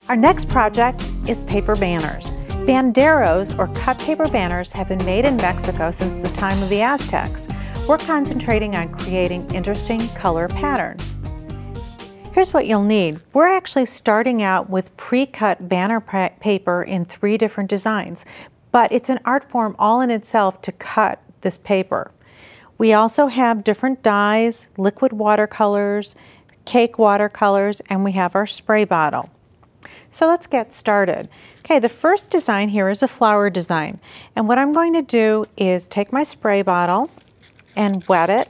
Our next project is paper banners. Banderos, or cut paper banners, have been made in Mexico since the time of the Aztecs. We're concentrating on creating interesting color patterns. Here's what you'll need. We're actually starting out with pre-cut banner paper in 3 different designs, but it's an art form all in itself to cut this paper. We also have different dyes, liquid watercolors, cake watercolors, and we have our spray bottle. So let's get started. Okay, the first design here is a flower design. And what I'm going to do is take my spray bottle and wet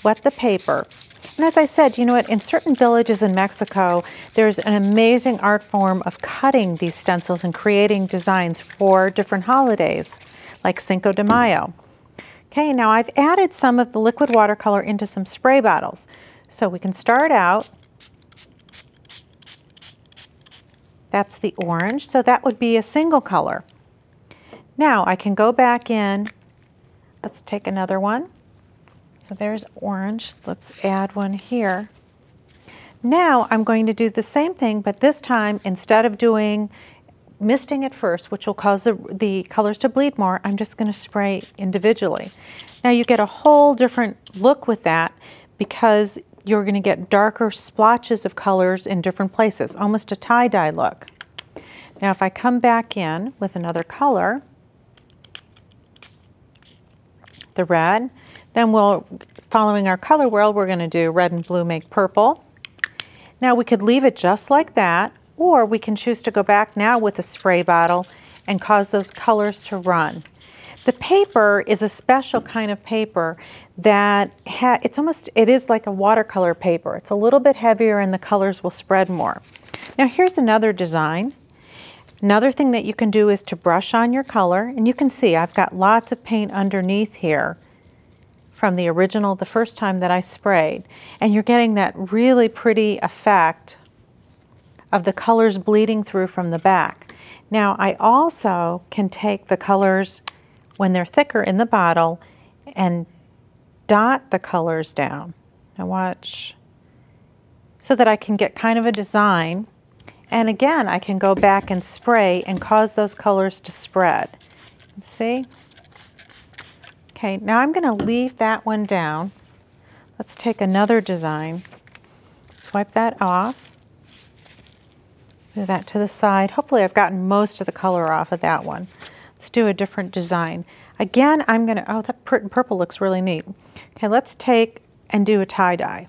the paper. And as I said, you know what, in certain villages in Mexico, there's an amazing art form of cutting these stencils and creating designs for different holidays, like Cinco de Mayo. Okay, now I've added some of the liquid watercolor into some spray bottles. So we can start out. That's the orange, so that would be a single color. Now I can go back in. Let's take another one. So there's orange. Let's add one here. Now I'm going to do the same thing, but this time instead of doing misting at first, which will cause the colors to bleed more, I'm just going to spray individually. Now you get a whole different look with that because you're going to get darker splotches of colors in different places, almost a tie-dye look. Now if I come back in with another color, the red, then following our color wheel, we're going to do red and blue make purple. Now we could leave it just like that, or we can choose to go back now with a spray bottle and cause those colors to run. The paper is a special kind of paper that it is like a watercolor paper. It's a little bit heavier and the colors will spread more. Now here's another design. Another thing that you can do is to brush on your color, and you can see I've got lots of paint underneath here from the original, the first time that I sprayed, and you're getting that really pretty effect of the colors bleeding through from the back. Now I also can take the colors when they're thicker in the bottle and dot the colors down. Now watch. So that I can get kind of a design. And again, I can go back and spray and cause those colors to spread. See? Okay, now I'm going to leave that one down. Let's take another design. Swipe that off. Move that to the side. Hopefully I've gotten most of the color off of that one. Let's do a different design. Again, I'm going to, oh, that purple looks really neat. Okay, let's take and do a tie-dye.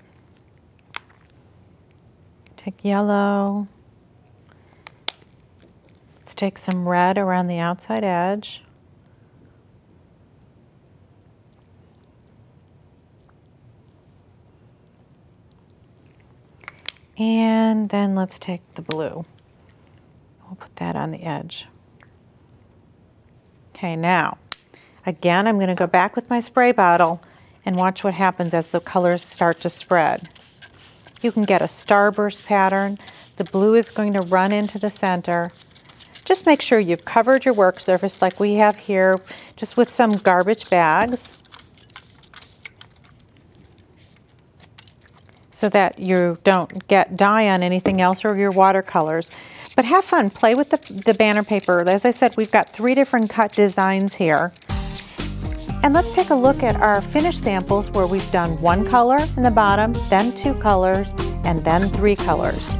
Take yellow. Let's take some red around the outside edge. And then let's take the blue. We'll put that on the edge. Okay, now, again, I'm going to go back with my spray bottle and watch what happens as the colors start to spread. You can get a starburst pattern. The blue is going to run into the center. Just make sure you've covered your work surface like we have here, just with some garbage bags, so that you don't get dye on anything else or your watercolors. But have fun, play with the banner paper. As I said, we've got 3 different cut designs here. And let's take a look at our finished samples where we've done 1 color in the bottom, then 2 colors, and then 3 colors.